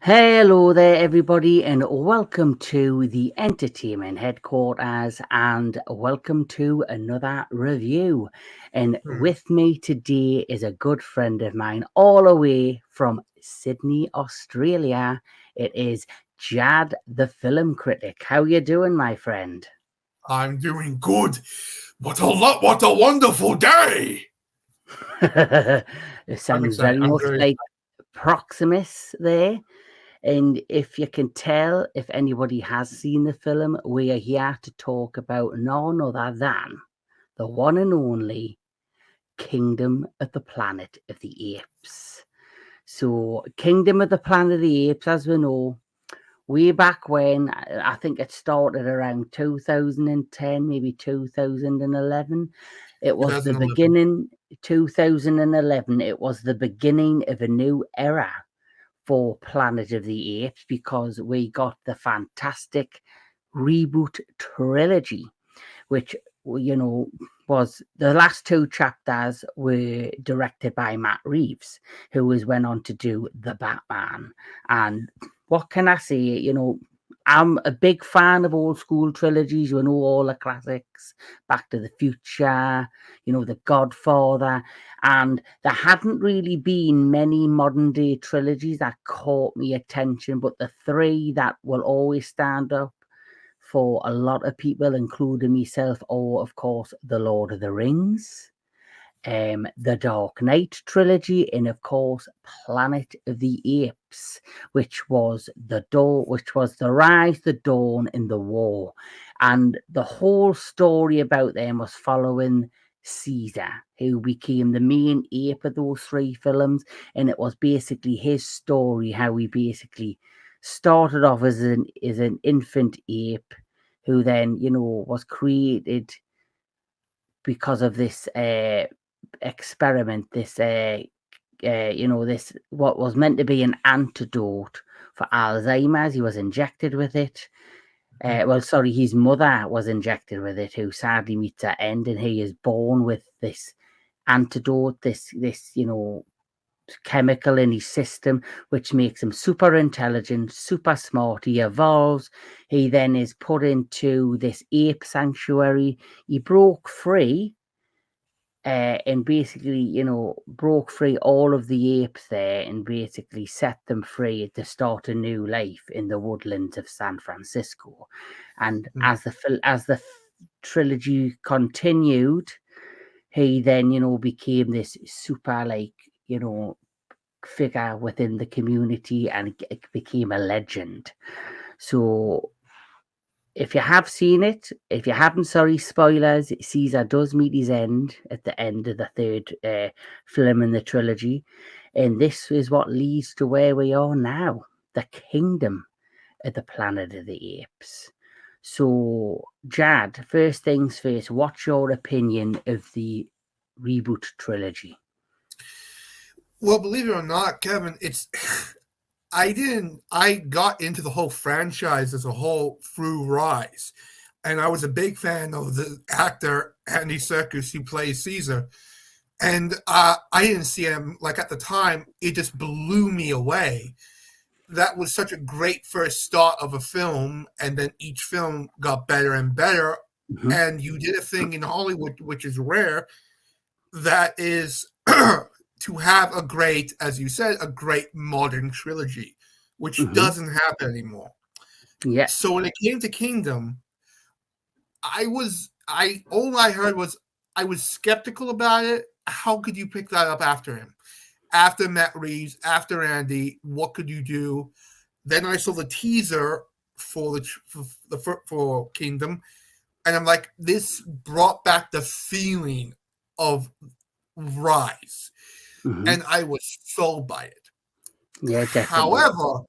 Hello there, everybody, and welcome to the entertainment headquarters, and welcome to another review. And with me today is a good friend of mine, all the way from Sidney, Australia. It is Jadd the Film Critic. How you doing, my friend? I'm doing good. What a wonderful day! It sounds very much like Proximus there. And if you can tell, if anybody has seen the film, we are here to talk about none other than the one and only Kingdom of the Planet of the Apes. So, Kingdom of the Planet of the Apes, as we know, way back when, I think it started around 2010, maybe 2011. It was the beginning, 2011, it was the beginning of a new era for Planet of the Apes, because we got the fantastic reboot trilogy, which, you know, was the last two chapters were directed by Matt Reeves, who went on to do The Batman. And what can I say? You know, I'm a big fan of old school trilogies, you know, all the classics, Back to the Future, you know, The Godfather. And there hadn't really been many modern day trilogies that caught me attention, but the three that will always stand up for a lot of people, including myself, are, of course, The Lord of the Rings, the Dark Knight trilogy, and of course Planet of the Apes, which was the rise, the dawn, and the war. And the whole story about them was following Caesar, who became the main ape of those three films. And it was basically his story, how he basically started off as an infant ape, who then, you know, was created because of this experiment, this you know, this what was meant to be an antidote for Alzheimer's. He was injected with it. His mother was injected with it, who sadly meets her end, and he is born with this antidote, this you know, chemical in his system, which makes him super intelligent, super smart. He evolves. He then is put into this ape sanctuary. He broke free, and basically, you know, broke free all of the apes there, and basically set them free to start a new life in the woodlands of San Francisco. And as the trilogy continued, he then, you know, became this super, like, you know, figure within the community, and it became a legend. So if you have seen it, if you haven't, sorry, spoilers, Caesar does meet his end at the end of the third film in the trilogy. And this is what leads to where we are now, the Kingdom of the Planet of the Apes. So, Jadd, first things first, what's your opinion of the reboot trilogy? Well, believe it or not, Kevin, I got into the whole franchise as a whole through Rise. And I was a big fan of the actor Andy Serkis, who plays Caesar. And I didn't see him, like, at the time, it just blew me away. That was such a great first start of a film, and then each film got better and better. Mm-hmm. And you did a thing in Hollywood, which is rare, that is to have a great, as you said, a great modern trilogy, which doesn't happen anymore. Yeah. So when it came to Kingdom, all I heard was I was skeptical about it. How could you pick that up after him? After Matt Reeves, after Andy, what could you do? Then I saw the teaser for Kingdom, and I'm like, this brought back the feeling of Rise. And I was sold by it. Yeah, definitely. However,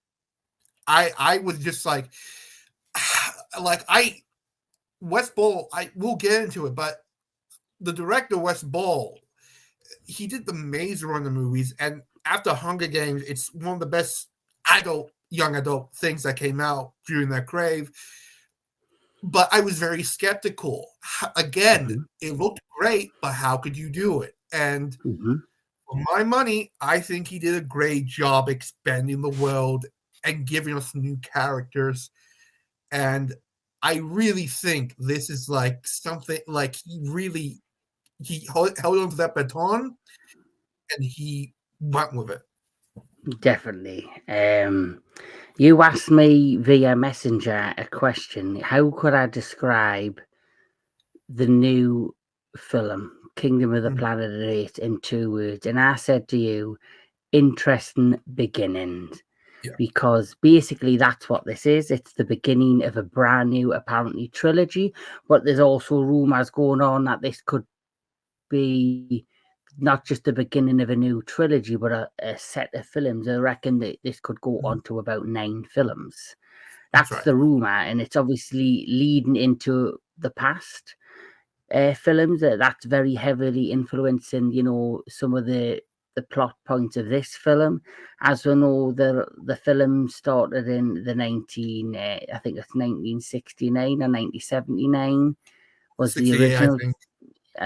I was just like Wes Ball, we'll get into it, but the director, Wes Ball, he did the Maze Runner movies, and after Hunger Games, it's one of the best young adult things that came out during that crave. But I was very skeptical. Again, it looked great, but how could you do it? And for my money, I think he did a great job expanding the world and giving us new characters. And I really think this is like something like he held on to that baton and he went with it. Definitely. You asked me via Messenger a question. How could I describe the new film, Kingdom of the Planet of the Apes, in 2 words? And I said to you, interesting beginnings. Yeah. Because basically that's what this is. It's the beginning of a brand new, apparently, trilogy. But there's also rumours going on that this could be not just the beginning of a new trilogy, but a set of films. I reckon that this could go on to about 9 films. That's right. the rumour, and it's obviously leading into the past films. That's very heavily influencing, some of the plot points of this film. As we know, the film started in the I think it's 1969 or 1979 was the original.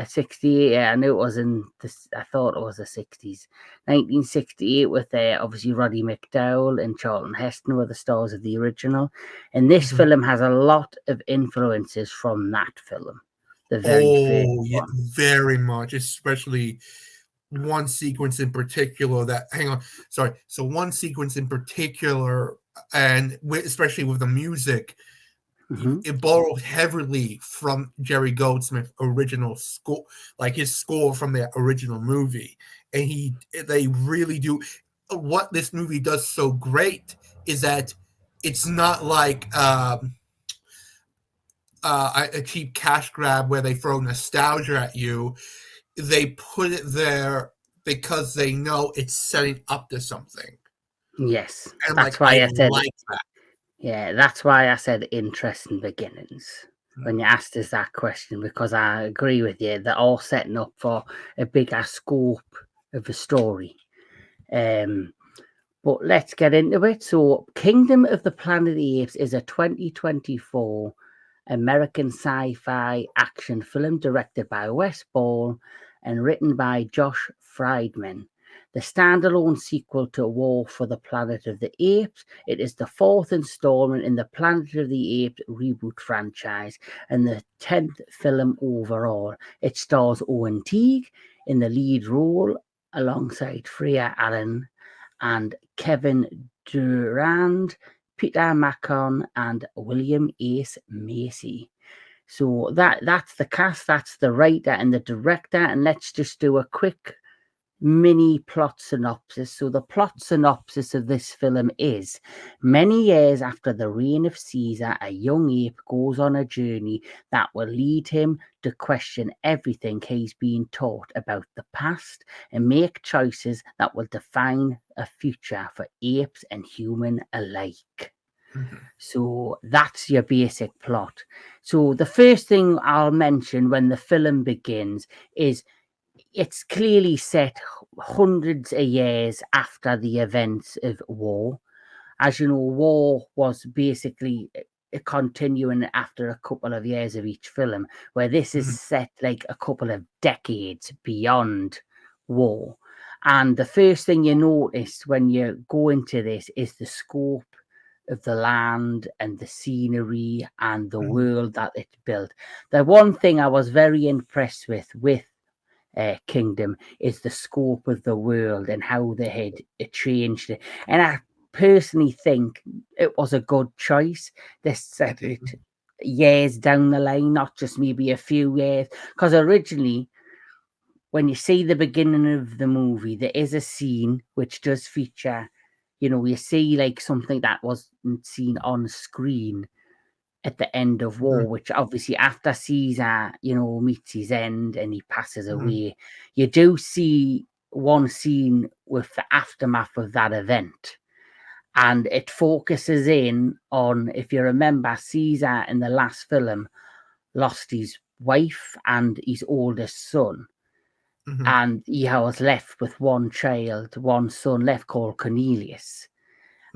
68, yeah, I knew it was I thought it was the 60s. 1968 with obviously Roddy McDowall and Charlton Heston were the stars of the original. And this film has a lot of influences from that film. The very first one. Very much, especially one sequence in particular So one sequence in particular, and especially with the music, it borrowed heavily from Jerry Goldsmith's original score, like his score from the original movie. And they really do. What this movie does so great is that it's not like a cheap cash grab where they throw nostalgia at you. They put it there because they know it's setting up to something. Yes, and that's why I said like that. Yeah, that's why I said interesting beginnings when you asked us that question, because I agree with you. They're all setting up for a bigger scope of a story. But let's get into it. So, Kingdom of the Planet of the Apes is a 2024 American sci-fi action film directed by Wes Ball and written by Josh Friedman. The standalone sequel to War for the Planet of the Apes, it is the 4th installment in the Planet of the Apes reboot franchise and the 10th film overall. It stars Owen Teague in the lead role alongside Freya, Allan, and Kevin Durand, Peter Macon, and William Ace Macy. So that's the cast, that's the writer and the director. And let's just do a quick mini plot synopsis. So the plot synopsis of this film is: many years after the reign of Caesar, a young ape goes on a journey that will lead him to question everything he's been taught about the past and make choices that will define a future for apes and human alike. So that's your basic plot. So the first thing I'll mention when the film begins is it's clearly set hundreds of years after the events of war. As you know, war was basically continuing after a couple of years of each film, where this is set like a couple of decades beyond war. And the first thing you notice when you go into this is the scope of the land and the scenery and the world that it's built. The one thing I was very impressed with Kingdom is the scope of the world and how they had changed it. And I personally think it was a good choice. They set it years down the line, not just maybe a few years. Because originally, when you see the beginning of the movie, there is a scene which does feature, you see like something that wasn't seen on screen at the end of war, which obviously after Caesar, meets his end and he passes away, you do see one scene with the aftermath of that event. And it focuses in on, if you remember, Caesar in the last film lost his wife and his oldest son. and he was left with one child, one son left called Cornelius.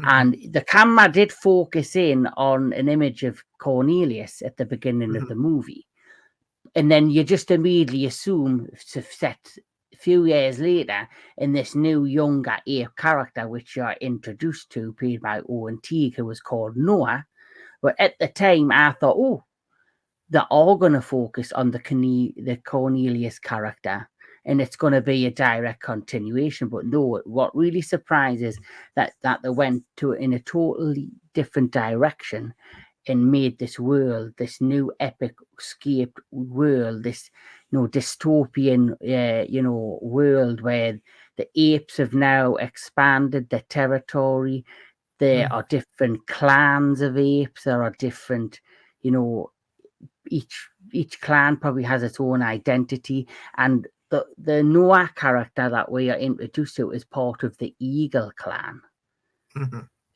And the camera did focus in on an image of Cornelius at the beginning of the movie. And then you just immediately assume, set a few years later, in this new younger ape character, which you're introduced to, played by Owen Teague, who was called Noah. But at the time, I thought, oh, they're all going to focus on the Cornelius character, and it's going to be a direct continuation. But no, what really surprises that they went in a totally different direction and made this world, this new epic escaped world, this dystopian world where the apes have now expanded their territory. There are different clans of apes. There are different, each clan probably has its own identity, and the Noah character that we are introduced to is part of the Eagle clan.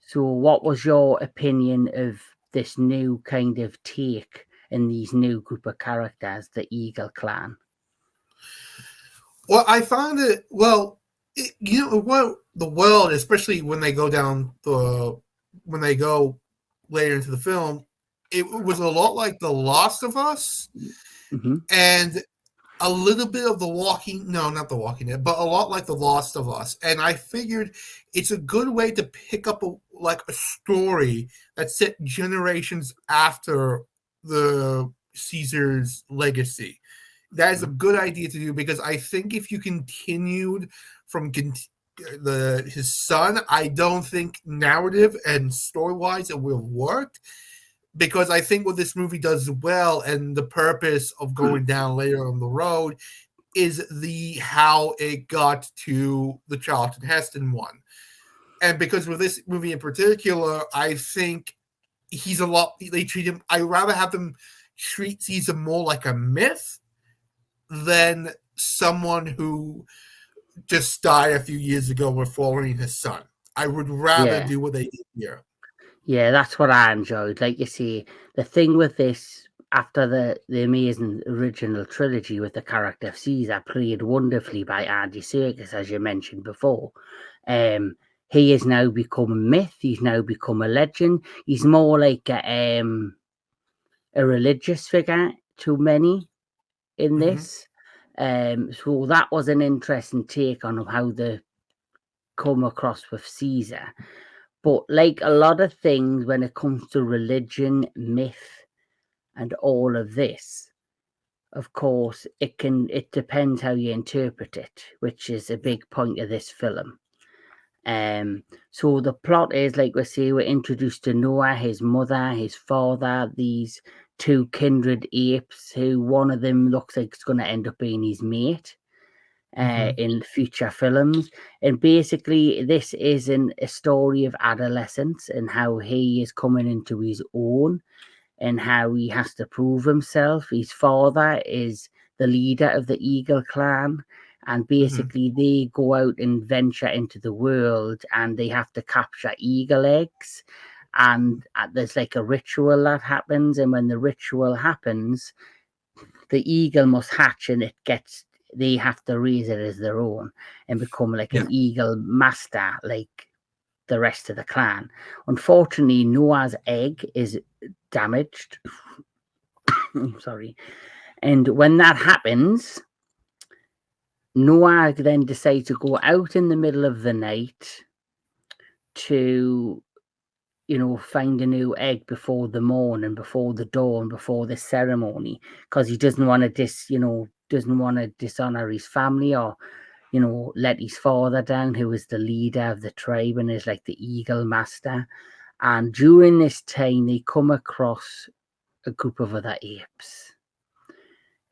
So what was your opinion of this new kind of take in these new group of characters, the Eagle clan? Well, I found it, the world, especially when they go later into the film, it was a lot like The Last of Us, and a little bit of not The Walking Dead, but a lot like The Last of Us. And I figured it's a good way to pick up a story that's set generations after the Caesar's legacy. That is a good idea to do, because I think if you continued from his son, I don't think narrative and story-wise it will have worked. Because I think what this movie does well, and the purpose of going down later on the road, is how it got to the Charlton Heston one. And because with this movie in particular, I think they treat him, I'd rather have them treat Caesar more like a myth than someone who just died a few years ago with following his son. I would rather do what they did here. Yeah, that's what I enjoyed. Like you see, the thing with this, after the amazing original trilogy with the character of Caesar, played wonderfully by Andy Serkis, as you mentioned before, he has now become a myth. He's now become a legend. He's more like a religious figure to many in this. So that was an interesting take on how they come across with Caesar. But like a lot of things when it comes to religion, myth, and all of this, of course, it depends how you interpret it, which is a big point of this film. So the plot is, like we say, we're introduced to Noah, his mother, his father, these two kindred apes, who one of them looks like it's going to end up being his mate. In future films, and basically this isn't a story of adolescence and how he is coming into his own and how he has to prove himself. His father is the leader of the Eagle clan, and basically they go out and venture into the world and they have to capture eagle eggs, and there's like a ritual that happens, and when the ritual happens, the eagle must hatch, and they have to raise it as their own and become like an eagle master, like the rest of the clan. Unfortunately, Noah's egg is damaged. Sorry. And when that happens, Noah then decides to go out in the middle of the night to, find a new egg before the morning, before the dawn, before the ceremony, because he doesn't want to dishonor his family or let his father down, who is the leader of the tribe and is like the eagle master. And during this time they come across a group of other apes,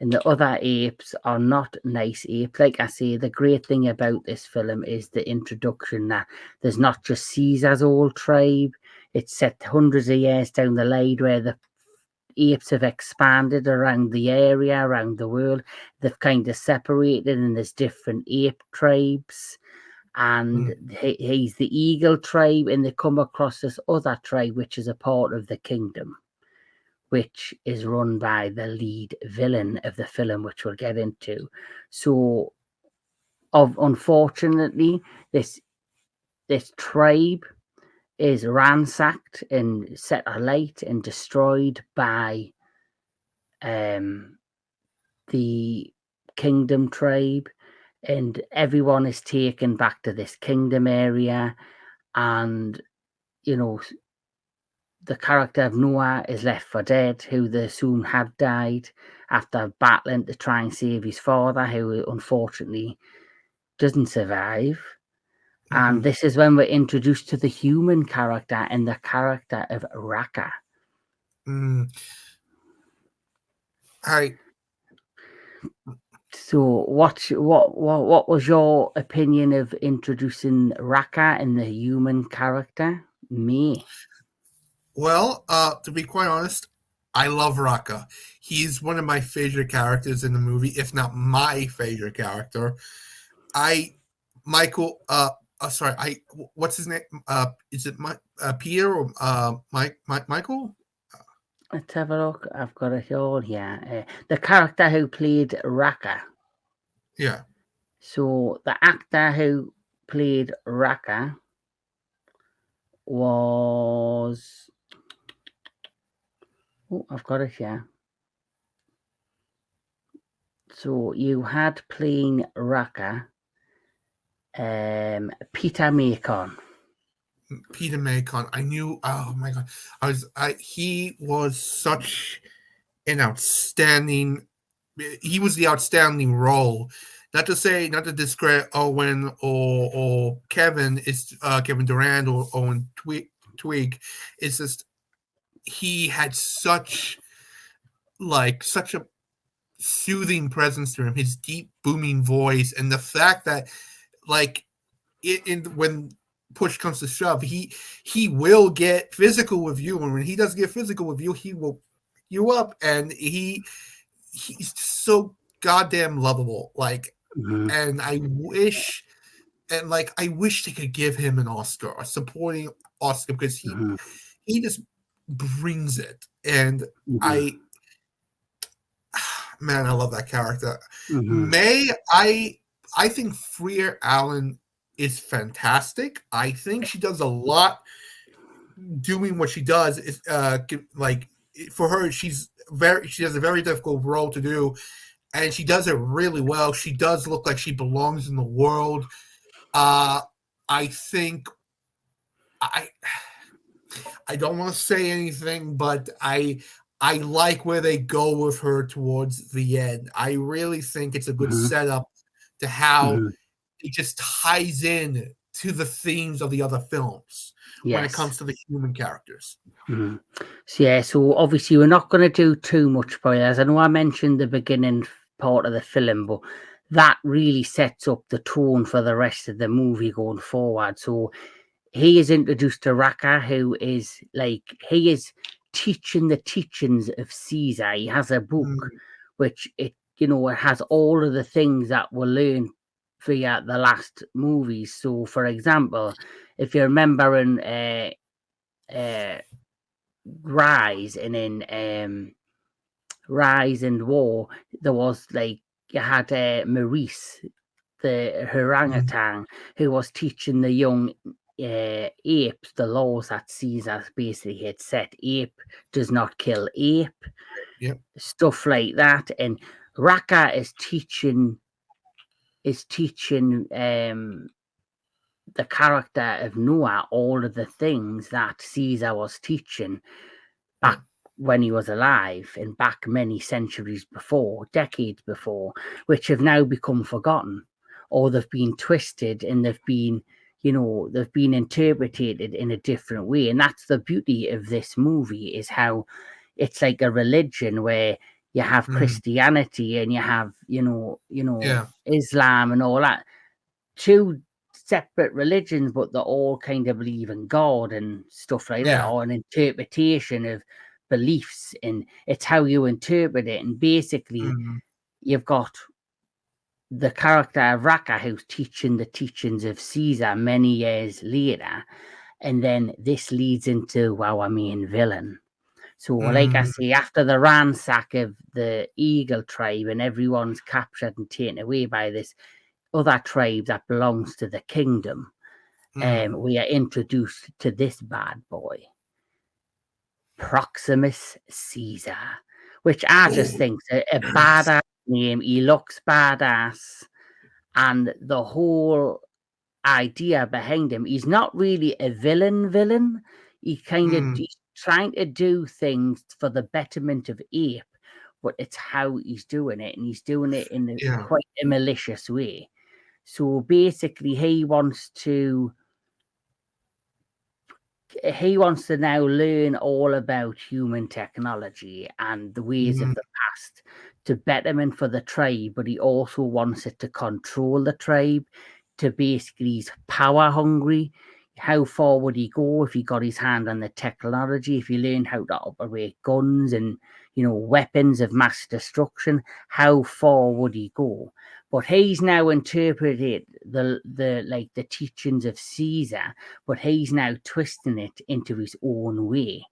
and the other apes are not nice apes. Like I say, the great thing about this film is the introduction that there's not just Caesar's old tribe. It's set hundreds of years down the line where the apes have expanded around the area, around the world. They've kind of separated, and there's different ape tribes. And he's the eagle tribe, and they come across this other tribe, which is a part of the kingdom, which is run by the lead villain of the film, which we'll get into. So unfortunately, this tribe is ransacked and set alight and destroyed by the kingdom tribe, and everyone is taken back to this kingdom area, and the character of Noah is left for dead, who they assume had died after battling to try and save his father, who unfortunately doesn't survive. And this is when we're introduced to the human character and the character of Raka. So what was your opinion of introducing Raka and the human character? Me. Well, to be quite honest, I love Raka. He's one of my favorite characters in the movie, if not my favorite character. Michael, sorry, what's his name? Is it Pierre or Michael? Let's have a look. I've got it all here. The character who played Raka. Yeah. So the actor who played Raka was... Oh, I've got it here. So you had playing Raka, Peter Macon. Peter Macon. I knew. Oh my god! He was such an outstanding. He was the outstanding role. Not to discredit Owen or Kevin. It's Kevin Durand or Owen Teague. It's just he had such a soothing presence to him. His deep booming voice, and the fact that when push comes to shove, he will get physical with you, and when he does get physical with you, he will you up, and he's so goddamn lovable. And I wish they could give him an Oscar, a supporting Oscar, because he just brings it. And I love that character. I think Freya Allan is fantastic. I think she does a lot doing what she does. Is for her, she has a very difficult role to do, and she does it really well. She does look like she belongs in the world. I think I don't want to say anything, but I like where they go with her towards the end. I really think it's a good setup to how it just ties in to the themes of the other films when it comes to the human characters. So obviously we're not going to do too much spoilers. I know I mentioned the beginning part of the film, but that really sets up the tone for the rest of the movie going forward. So he is introduced to Raka, who is he is teaching the teachings of Caesar. He has a book which it has all of the things that were learned via the last movies. So for example, if you remember in Rise and in Rise and War, there was you had Maurice, the orangutan, who was teaching the young apes the laws that Caesar basically had set. Ape does not kill ape. Stuff like that. And Raka is teaching the character of Noah all of the things that Caesar was teaching back when he was alive and back many centuries before, decades before, which have now become forgotten, or they've been twisted and they've been interpreted in a different way. And that's the beauty of this movie, is how it's like a religion where you have Christianity and you have Islam and all that, two separate religions, but they all kind of believe in God and stuff like that, or an interpretation of beliefs, and it's how you interpret it. And basically you've got the character of Raka, who's teaching the teachings of Caesar many years later, and then this leads into our main villain. So like I say, after the ransack of the Eagle tribe and everyone's captured and taken away by this other tribes that belongs to the kingdom, we are introduced to this bad boy, Proximus Caesar, which I just think's a badass name. He looks badass, and the whole idea behind him, he's not really a villain. He kind of he's trying to do things for the betterment of Ape, but it's how he's doing it, and he's doing it in quite a malicious way. So basically, he wants to now learn all about human technology and the ways of the past to betterment for the tribe, but he also wants it to control the tribe. To basically, he's power hungry. How far would he go if he got his hand on the technology? If he learned how to operate guns and weapons of mass destruction, how far would he go? But he's now interpreted the teachings of Caesar, but he's now twisting it into his own way.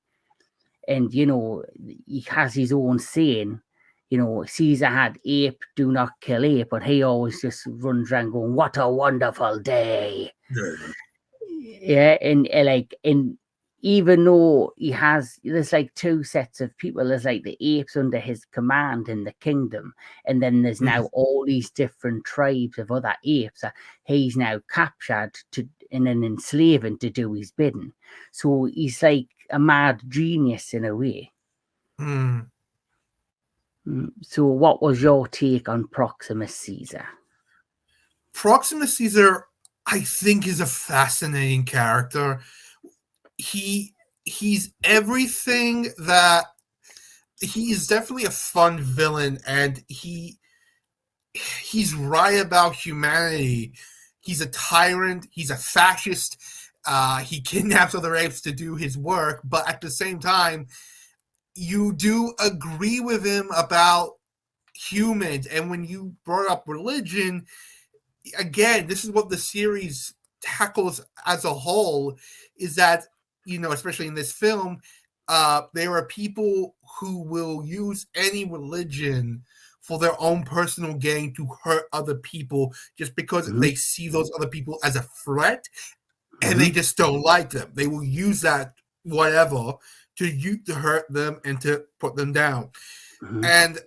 And he has his own saying. Caesar had ape, do not kill ape, but he always just runs around going, "What a wonderful day!" Yeah, and even though there's like two sets of people. There's like the apes under his command in the kingdom, and then there's now all these different tribes of other apes that he's now captured and then enslaving to do his bidding. So he's like a mad genius in a way. So what was your take on Proximus Caesar? Proximus Caesar, I think, is a fascinating character. He's everything that he is. Definitely a fun villain, and he's right about humanity. He's a tyrant. He's a fascist. He kidnaps other apes to do his work, but at the same time, you do agree with him about humans. And when you brought up religion, again, this is what the series tackles as a whole, is that, especially in this film, there are people who will use any religion for their own personal gain to hurt other people just because they see those other people as a threat, and they just don't like them. They will use that whatever to hurt them and to put them down. And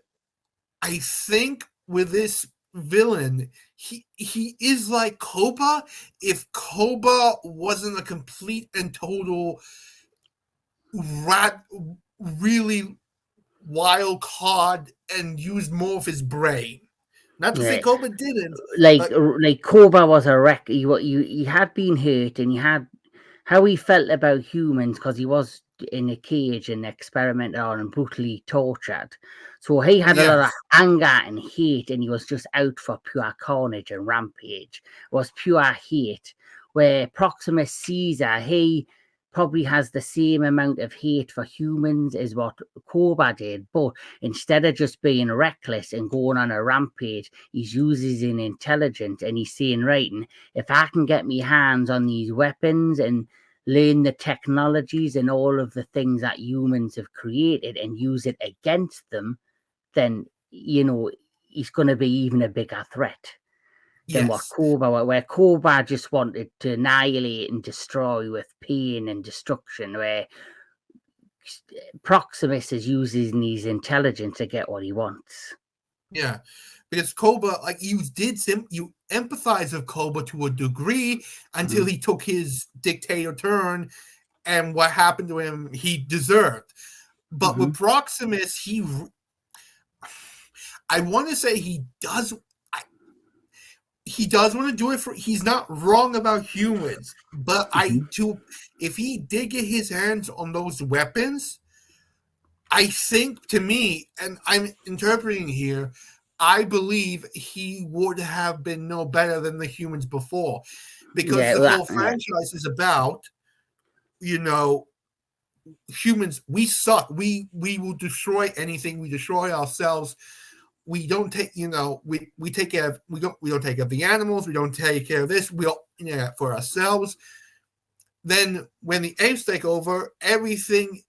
I think with this villain, he is like Koba if Koba wasn't a complete and total really wild card and used more of his brain. Not to say Koba didn't. Like Koba was a wreck. He had been hurt, and he had how he felt about humans because he was in a cage and experimented on and brutally tortured. So he had a lot of anger and hate, and he was just out for pure carnage and rampage. It was pure hate. Where Proximus Caesar, he probably has the same amount of hate for humans as what Koba did, but instead of just being reckless and going on a rampage, he's using intelligence, and he's saying, right, if I can get my hands on these weapons and learn the technologies and all of the things that humans have created and use it against them, then, he's going to be even a bigger threat than what Koba, where Koba just wanted to annihilate and destroy with pain and destruction, where Proximus is using his intelligence to get what he wants. Yeah, because Koba, like you empathize with Koba to a degree until he took his dictator turn, and what happened to him, he deserved. But with Proximus, I want to say he does want to do it he's not wrong about humans, but if he did get his hands on those weapons, I think, to me, and I'm interpreting here, I believe he would have been no better than the humans before, because the whole franchise is about, humans. We suck. We will destroy anything. We destroy ourselves. We don't take, we take care of, we don't take care of the animals. We don't take care of this. We'll, for ourselves. Then when the apes take over, everything,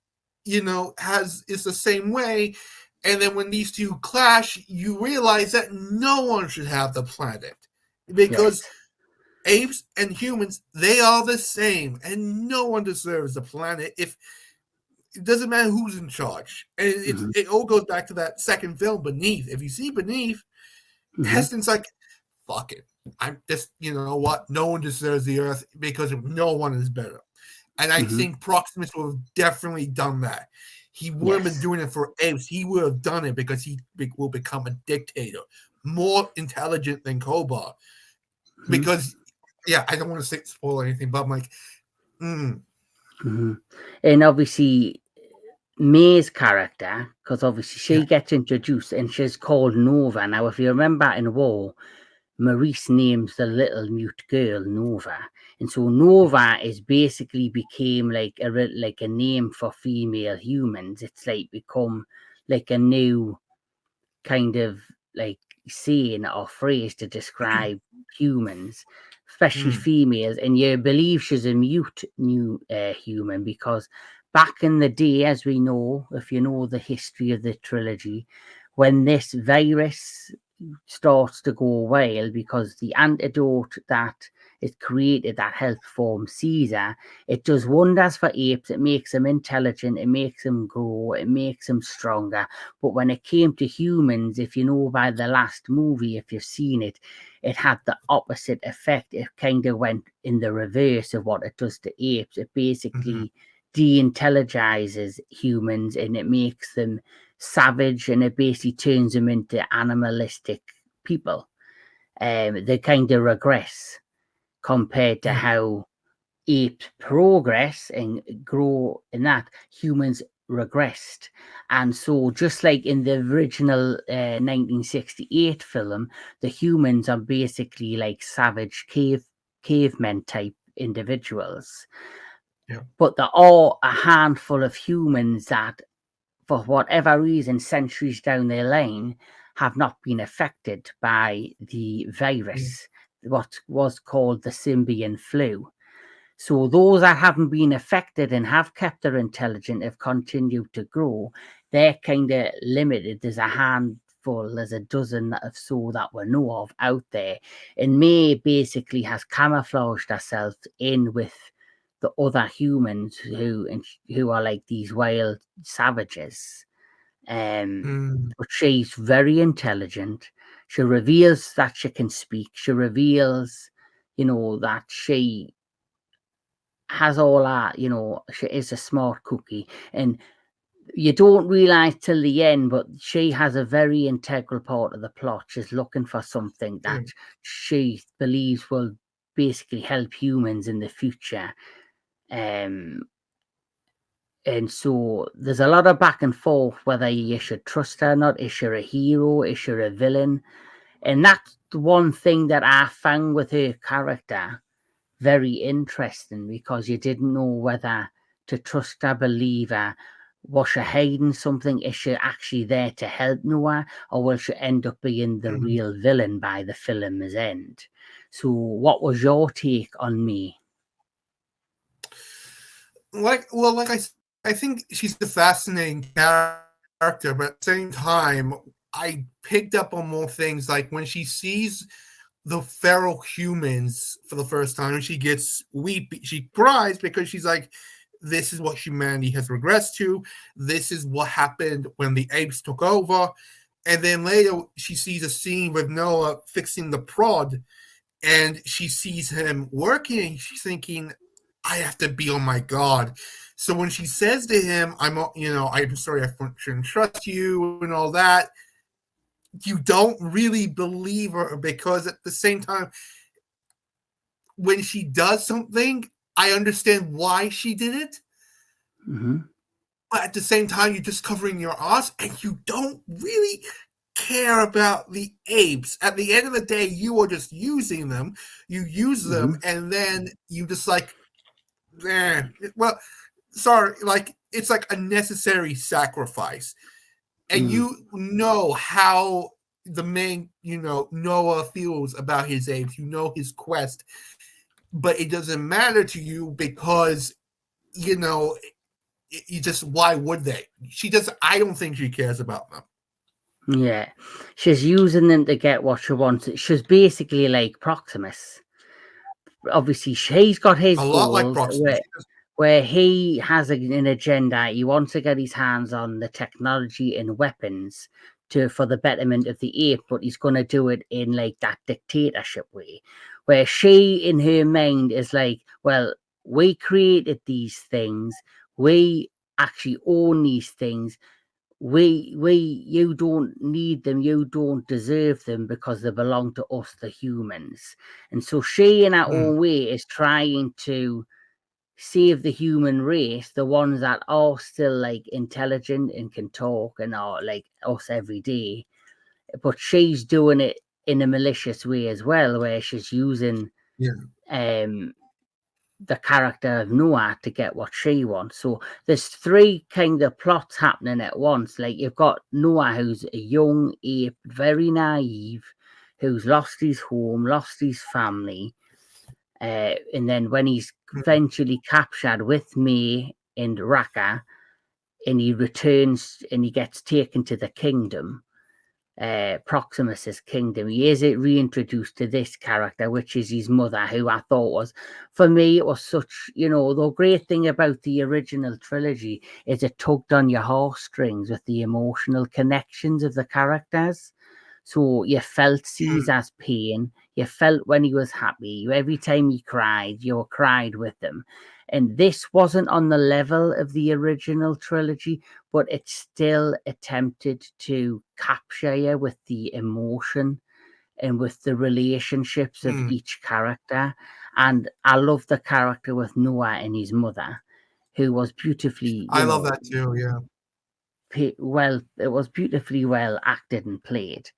is the same way. And then when these two clash, you realize that no one should have the planet. because Yes. apes and humans, they are the same, and no one deserves the planet if it doesn't matter who's in charge. And Mm-hmm. it all goes back to that second film, Beneath. If you see Beneath, Mm-hmm. Heston's like, fuck it. I'm just, you know what? No one deserves the Earth because no one is better. And I Mm-hmm. think Proximus would have definitely done that. He would have been Yes. doing it for apes. He would have done it because he will become a dictator, more intelligent than Cobalt. Mm-hmm. Because, yeah, I don't want to spoil anything, but I'm like, Mm-hmm. And obviously, May's character, because obviously yeah, she gets introduced and she's called Nova. Now, if you remember in War, Maurice names the little mute girl Nova, and so Nova is basically became like a name for female humans. It's like become like a new kind of like saying or phrase to describe humans, especially females. And you believe she's a mute new human because back in the day, as we know, if you know the history of the trilogy, when this virus starts to go wild because the antidote that is created that helps form Caesar, it does wonders for apes. It makes them intelligent, it makes them grow, it makes them stronger. But when it came to humans, if you know by the last movie, if you've seen it, it had the opposite effect. It kind of went in the reverse of what it does to apes. It basically de-intelligizes humans and it makes them savage, and it basically turns them into animalistic people. They kind of regress compared to how apes progress and grow in that humans regressed. And so just like in the original 1968 film, the humans are basically like savage cavemen type individuals, yeah. but there are a handful of humans that for whatever reason centuries down the line have not been affected by the virus, what was called the symbian flu. So those that haven't been affected and have kept their intelligence have continued to grow. They're kind of limited. There's a handful, there's a dozen of so that we know of out there. And May basically has camouflaged herself in with the other humans who are like these wild savages. But she's very intelligent. She reveals that she can speak. She reveals, that she has all that, she is a smart cookie. And you don't realize till the end, but she has a very integral part of the plot. She's looking for something that she believes will basically help humans in the future. And so there's a lot of back and forth whether you should trust her or not. Is she a hero? Is she a villain? And that's the one thing that I found with her character very interesting, because you didn't know whether to trust her, believe her. Was she hiding something? Is she actually there to help Noah? Or will she end up being the real villain by the film's end? So what was your take on me? Like I think she's a fascinating character, but at the same time, I picked up on more things like when she sees the feral humans for the first time, she gets weepy. She cries because she's like, this is what humanity has regressed to. This is what happened when the apes took over. And then later she sees a scene with Noah fixing the prod, and she sees him working. She's thinking, I have to be on my guard. So when she says to him, I'm sorry, I shouldn't trust you and all that, you don't really believe her, because at the same time, when she does something, I understand why she did it. Mm-hmm. But at the same time, you're just covering your ass and you don't really care about the apes. At the end of the day, you are just using them. You use them, and then you just like, well, sorry, like it's like a necessary sacrifice. And you know how the main, Noah feels about his apes. You know his quest, but it doesn't matter to you because, you just, why would they? She just, I don't think she cares about them. Yeah, she's using them to get what she wants. She's basically like Proximus. Obviously, he's got his A lot like goals Proxima. where he has an agenda. He wants to get his hands on the technology and weapons for the betterment of the ape, but he's going to do it in like that dictatorship way, where she in her mind is like, well, we created these things, we actually own these things, you don't need them, you don't deserve them because they belong to us, the humans. And so she in her own way is trying to save the human race, the ones that are still like intelligent and can talk and are like us every day, but she's doing it in a malicious way as well, where she's using the character of Noah to get what she wants. So there's three kind of plots happening at once. Like you've got Noah, who's a young ape, very naive, who's lost his home, lost his family. And then when he's eventually captured with May and Raka, and he returns and he gets taken to the kingdom, Proximus's kingdom, he is reintroduced to this character, which is his mother, who I thought was, for me, it was such, the great thing about the original trilogy is it tugged on your heartstrings with the emotional connections of the characters. So you felt Caesar's pain, you felt when he was happy, every time he cried, you cried with him. And this wasn't on the level of the original trilogy, but it still attempted to capture you with the emotion and with the relationships of each character. And I love the character with Noah and his mother, who was beautifully, I love that too, yeah. it was beautifully well acted and played.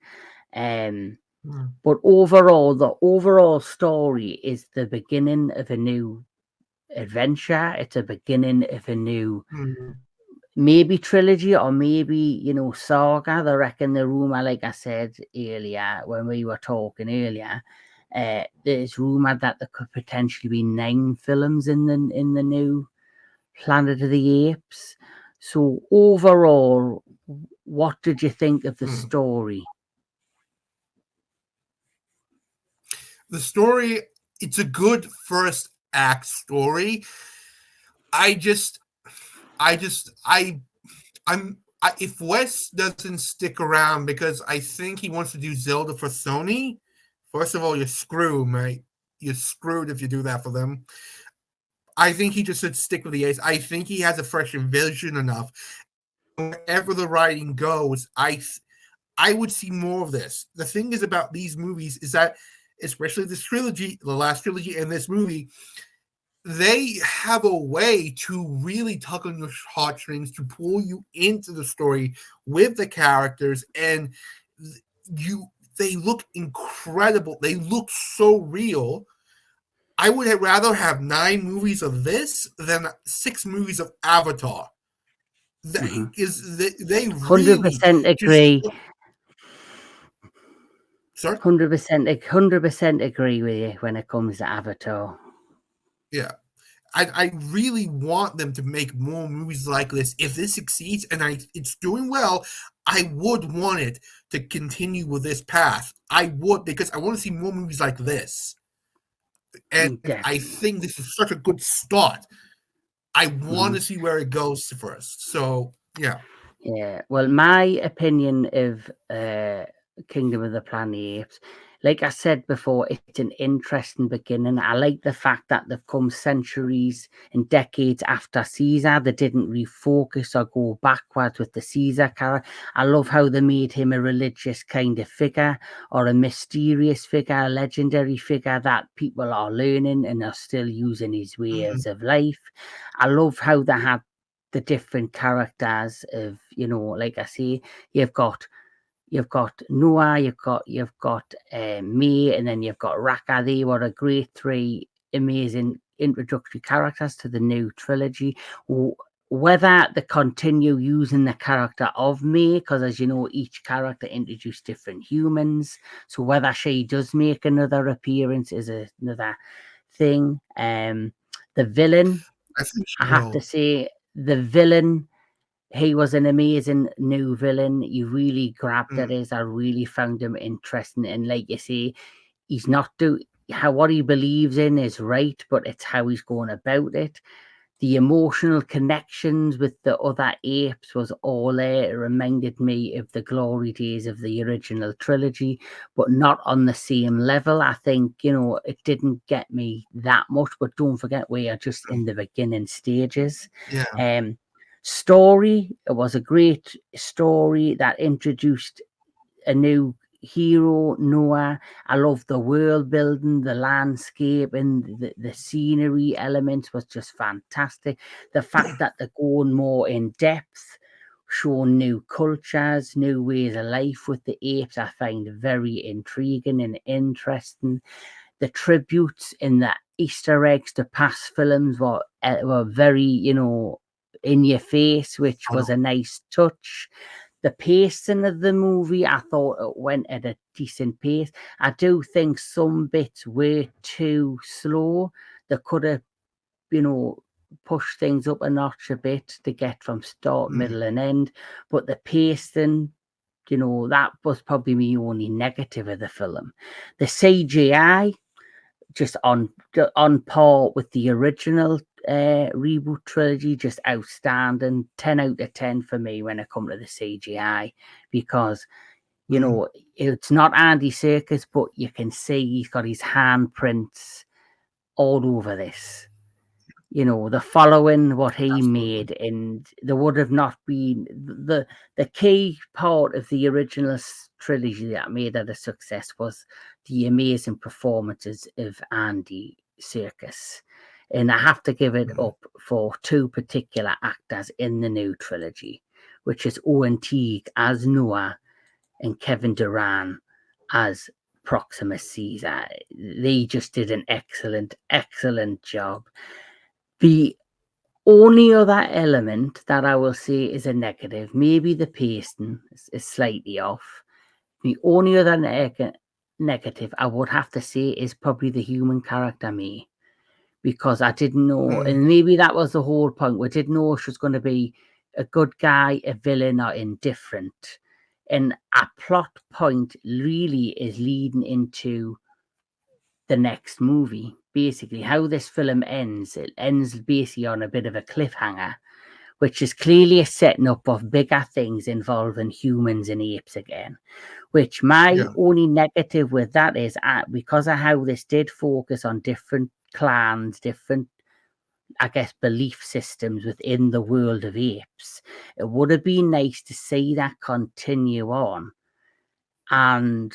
But overall, the overall story is the beginning of a new adventure. It's a beginning of a new maybe trilogy or maybe saga. I reckon the rumor, like I said earlier when we were talking earlier, there's rumor that there could potentially be 9 films in the new Planet of the Apes. So overall, what did you think of the story? The story, it's a good first act story. If Wes doesn't stick around, because I think he wants to do Zelda for Sony, first of all, you're screwed, mate. You're screwed if you do that for them. I think he just should stick with the Ace. I think he has a fresh vision enough. Wherever the writing goes, I would see more of this. The thing is about these movies is that, especially this trilogy, the last trilogy and this movie, they have a way to really tug on your heartstrings, to pull you into the story with the characters, and they look incredible. They look so real. I would rather have 9 movies of this than 6 movies of Avatar. They really 100% agree. Sorry? 100% agree with you when it comes to Avatar. Yeah. I really want them to make more movies like this. If this succeeds and it's doing well, I would want it to continue with this path. I would, because I want to see more movies like this. And I think this is such a good start. I want to see where it goes first. So, yeah. Yeah. Well, my opinion of Kingdom of the Planet of the Apes, like I said before, it's an interesting beginning. I like the fact that they've come centuries and decades after Caesar. They didn't refocus or go backwards with the Caesar character. I love how they made him a religious kind of figure, or a mysterious figure, a legendary figure that people are learning and are still using his ways of life. I love how they had the different characters of, like I say, you've got Noah, you've got me, and then you've got Raka. They were a great 3 amazing introductory characters to the new trilogy. Whether they continue using the character of me, because as you know, each character introduced different humans. So whether she does make another appearance is another thing. The villain, I have to say, the villain he was an amazing new villain. You really grabbed at it. I really found him interesting. And like you say, he's not what he believes in is right, but it's how he's going about it. The emotional connections with the other apes was all there. It reminded me of the glory days of the original trilogy, but not on the same level. I think, it didn't get me that much, but don't forget we are just in the beginning stages. Yeah. Story, it was a great story that introduced a new hero, Noah. I love the world building, the landscape, and the scenery elements was just fantastic. The fact that they're going more in depth, showing new cultures, new ways of life with the apes, I find very intriguing and interesting. The tributes in the Easter eggs to past films were very, in your face, which was a nice touch. The pacing of the movie, I thought it went at a decent pace. I do think some bits were too slow. They could have, pushed things up a notch a bit to get from start, middle, and end. But the pacing, that was probably my only negative of the film. The CGI, just on par with the original reboot trilogy, just outstanding. 10 out of 10 for me when it comes to the CGI, because it's not Andy Serkis, but you can see he's got his handprints all over this. The following what he made, and there would have not been the key part of the original trilogy that made it a success was the amazing performances of Andy Serkis. And I have to give it up for two particular actors in the new trilogy, which is Owen Teague as Noah and Kevin Durand as Proximus Caesar. They just did an excellent job. The only other element that I will say is a negative, maybe the pacing is slightly off. The only other negative I would have to say is probably the human character, me, because I didn't know, and maybe that was the whole point. We didn't know she was going to be a good guy, a villain, or indifferent. And a plot point really is leading into the next movie. Basically, how this film ends, it ends basically on a bit of a cliffhanger, which is clearly a setting up of bigger things involving humans and apes again. Which my only negative with that is because of how this did focus on different clans, different, I guess, belief systems within the world of apes. It would have been nice to see that continue on and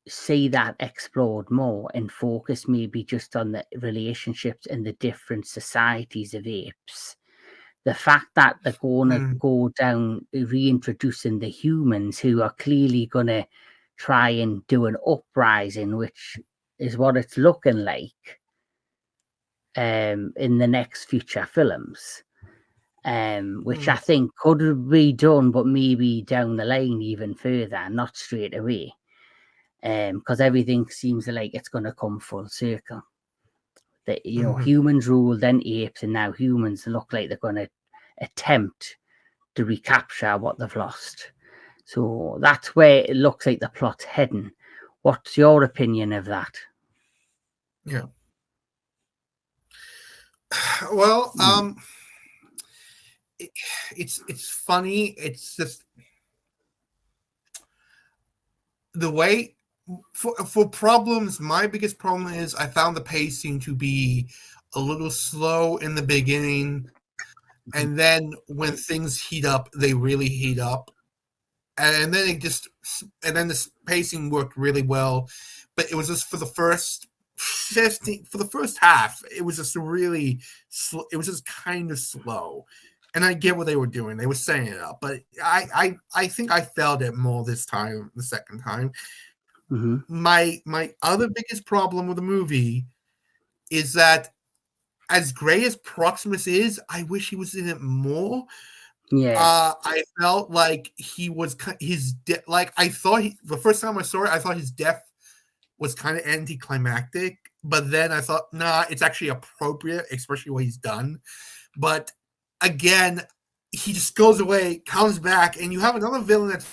see that explored more and focus maybe just on the relationships and the different societies of apes. The fact that they're going to go down reintroducing the humans who are clearly going to try and do an uprising, which is what it's looking like in the next future films, which I think could be done, but maybe down the line even further, not straight away. Because everything seems like it's going to come full circle. That humans rule, then apes, and now humans look like they're going to attempt to recapture what they've lost. So that's where it looks like the plot's heading. What's your opinion of that? Yeah. Well, it's funny. It's just the way for problems. My biggest problem is I found the pacing to be a little slow in the beginning, and then when things heat up, they really heat up, and then the pacing worked really well, but it was just for the first half, it was just really it was just kind of slow. And I get what they were doing. They were setting it up. But I think I felt it more this time, the second time. My other biggest problem with the movie is that as great as Proximus is, I wish he was in it more. Yeah. I felt like he was like I thought the first time I saw it, I thought his death was kind of anticlimactic, but then I thought, nah, it's actually appropriate, especially what he's done. But again, he just goes away, comes back, and you have another villain that's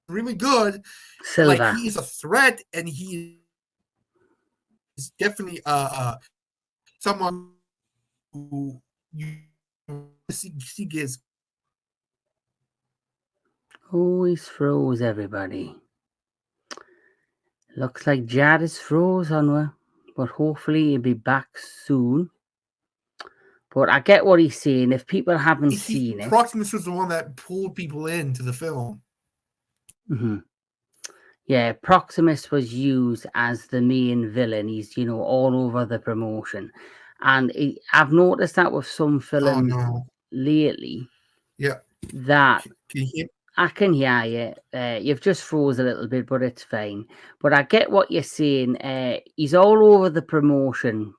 really good. Like, Silver. he is a threat, and he is definitely someone who you see gives. Oh, he's froze, everybody. Looks like Jadd is froze, Onwa, but hopefully he'll be back soon. But I get what he's saying. If people haven't seen it, Proximus was the one that pulled people into the film. mm-hmm. Yeah, Proximus was used as the main villain. He's, all over the promotion. And I've noticed that with some films lately. Yeah. That can you hear? I can hear you. You've just froze a little bit, but it's fine. But I get what you're saying. He's all over the promotion,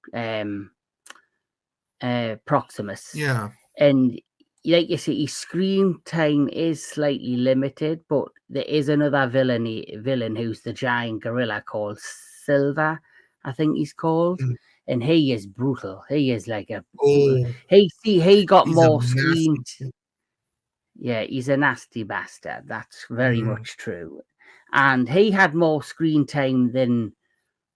Proximus. Yeah. And like you say, his screen time is slightly limited, but there is another villain who's the giant gorilla called Silver, I think he's called. Mm. And he is brutal. He is like a Oh, he got more screen. nasty. Yeah, he's a nasty bastard. That's very much true. And he had more screen time than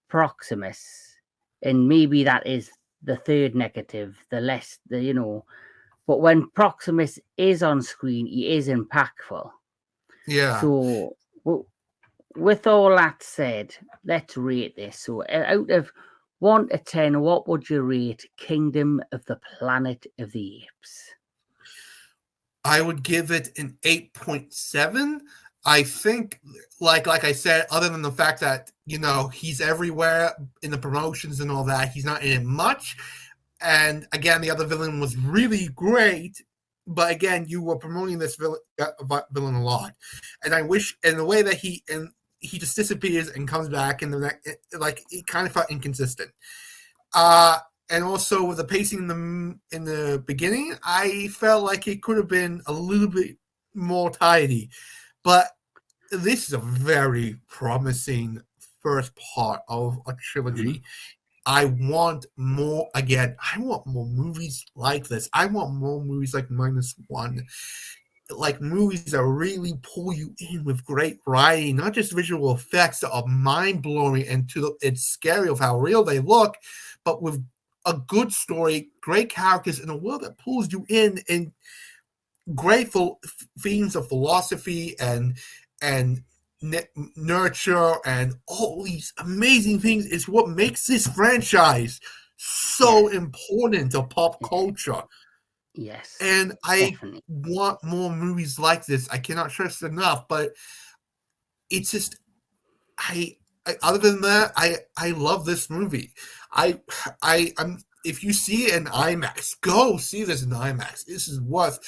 Proximus. And maybe that is the third negative, but when Proximus is on screen, he is impactful. Yeah. So, with all that said, let's rate this. So, out of 1 to 10, what would you rate Kingdom of the Planet of the Apes? I would give it an 8.7. I think, like I said, other than the fact that, he's everywhere in the promotions and all that, he's not in it much. And again, the other villain was really great. But again, you were promoting this villain a lot. And I wish, in the way that he just disappears and comes back, and it kind of felt inconsistent. And also with the pacing in the beginning, I felt like it could have been a little bit more tidy. But this is a very promising first part of a trilogy. I want more. Again, I want more movies like this. I want more movies like -1. Like movies that really pull you in with great writing, not just visual effects that are mind-blowing and it's scary of how real they look, but with a good story, great characters, in a world that pulls you in, and great themes of philosophy and nurture and all these amazing things is what makes this franchise so important to pop culture. Yes. And I definitely. want more movies like this. I cannot stress enough, but it's just other than that, I love this movie. I'm if you see it in IMAX, go see this in IMAX. This is worth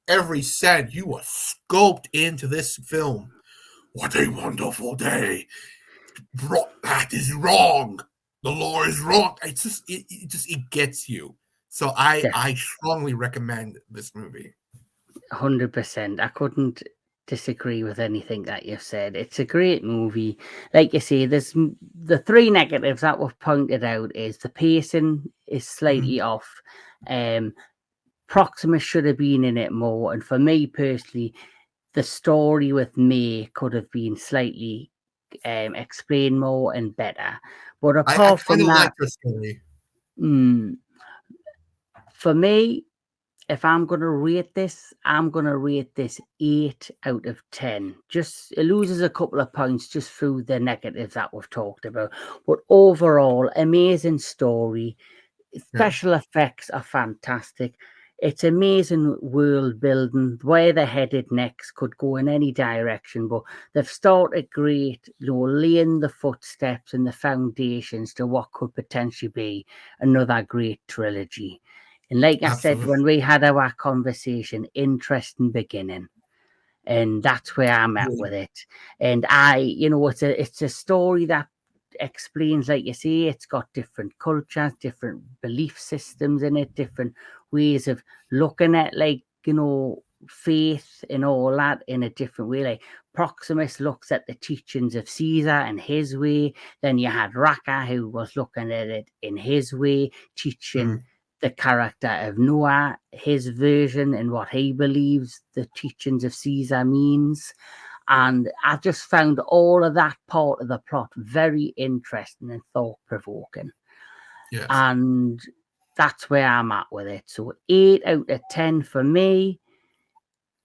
every cent. You are scoped into this film. What a wonderful day. That is wrong. The law is wrong. It gets you. So I strongly recommend this movie. 100%. I couldn't disagree with anything that you've said. It's a great movie. Like you say, there's the 3 negatives that we've pointed out is the pacing is slightly off. Proximus should have been in it more. And for me personally, the story with May could have been slightly explained more and better. But apart from that, like your story. For me, if I'm going to rate this, I'm going to rate this 8 out of 10. Just it loses a couple of points just through the negatives that we've talked about. But overall, amazing story. Special effects are fantastic. It's amazing world building. Where they're headed next could go in any direction, but they've started great, laying the footsteps and the foundations to what could potentially be another great trilogy. And like I said, when we had our conversation, interesting beginning. And that's where I'm at with it. And it's a story that explains, like you say, it's got different cultures, different belief systems in it, different ways of looking at, faith and all that in a different way. Like Proximus looks at the teachings of Caesar in his way. Then you had Raka, who was looking at it in his way, teaching the character of Noah, his version and what he believes the teachings of Caesar means. And I just found all of that part of the plot very interesting and thought-provoking. Yes. And that's where I'm at with it. So 8 out of 10 for me.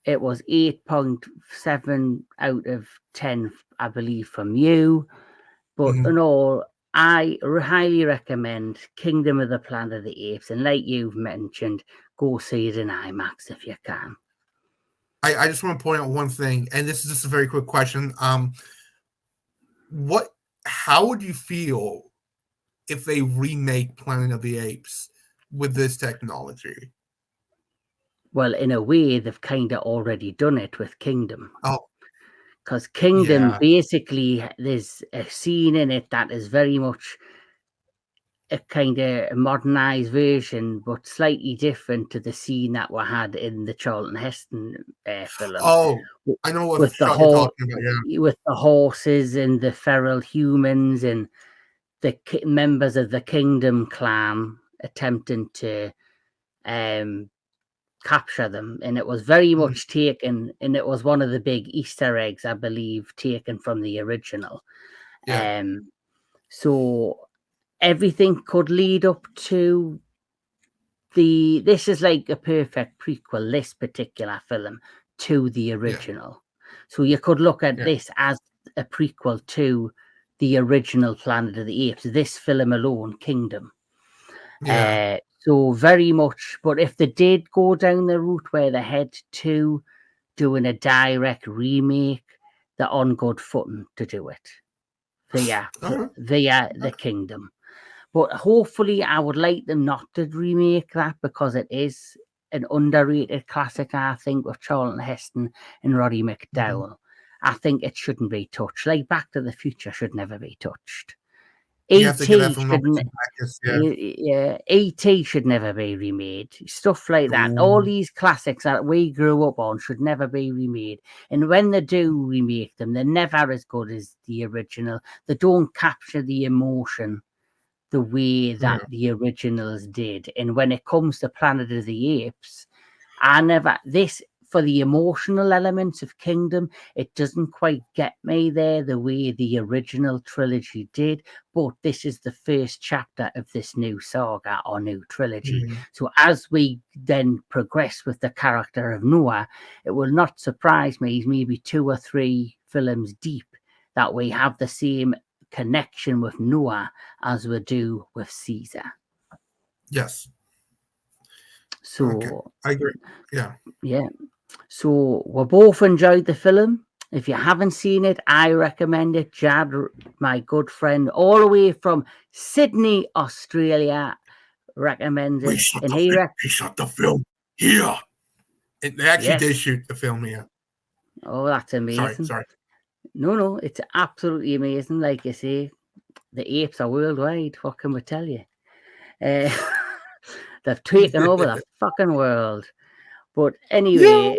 It was 8.7 out of 10, I believe, from you. But in all, I highly recommend Kingdom of the Planet of the Apes. And like you've mentioned, go see it in IMAX if you can. I just want to point out one thing, and this is just a very quick question. How would you feel if they remake Planet of the Apes with this technology? Well, in a way, they've kind of already done it with Kingdom. Oh. Because Kingdom, basically, there's a scene in it that is very much a kind of modernized version, but slightly different to the scene that we had in the Charlton Heston film. Oh, I know what with you're talking about, with the horses and the feral humans and the members of the Kingdom clan attempting to capture them. And it was very much taken, and it was one of the big Easter eggs, I believe, taken from the original. So everything could lead up to this is like a perfect prequel, this particular film, to the original. So you could look at this as a prequel to the original Planet of the Apes, this film alone, Kingdom. So very much, but if they did go down the route where they head to doing a direct remake, they're on good footing to do it via the Kingdom. But hopefully I would like them not to remake that, because it is an underrated classic, I think, with Charlton Heston and Roddy McDowell. I think it shouldn't be touched. Like Back to the Future should never be touched. E.T. should never be remade. Stuff like that. All these classics that we grew up on should never be remade. And when they do remake them, they're never as good as the original. They don't capture the emotion the way that the originals did. And when it comes to Planet of the Apes, for the emotional elements of Kingdom, it doesn't quite get me there the way the original trilogy did. But this is the first chapter of this new saga or new trilogy. So as we then progress with the character of Noah, it will not surprise me, maybe 2 or 3 films deep, that we have the same connection with Noah as we do with Caesar. Yes. So I agree. Yeah. So we both enjoyed the film. If you haven't seen it, I recommend it. Jadd, my good friend, all the way from Sidney, Australia, recommends it. He shot the film here. They actually did shoot the film here. Oh, that's amazing. Sorry. No, it's absolutely amazing. Like you say, the apes are worldwide. What can we tell you? They've taken over the fucking world. But anyway,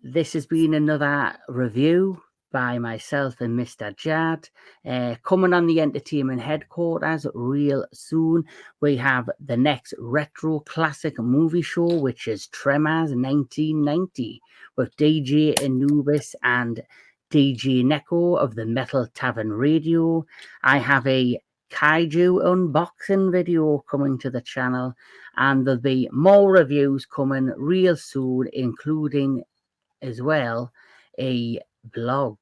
this has been another review by myself and Mr. Jadd. Coming on the Entertainment Headquarters real soon, we have the next retro classic movie show, which is Tremors 1990, with DJ Anubis and DJ Neko of the Metal Tavern Radio. I have a kaiju unboxing video coming to the channel, and there'll be more reviews coming real soon, including as well a blog.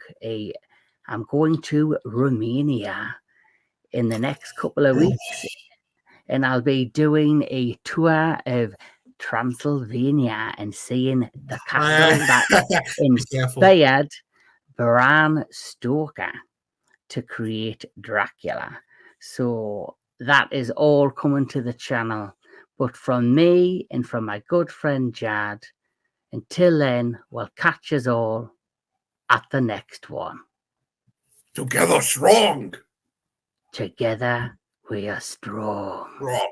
I'm going to Romania in the next couple of weeks, and I'll be doing a tour of Transylvania and seeing the castle that inspired Bram Stoker to create Dracula. So that is all coming to the channel. But from me and from my good friend Jadd, until then, we'll catch us all at the next one. Together strong. Together we are strong. Strong.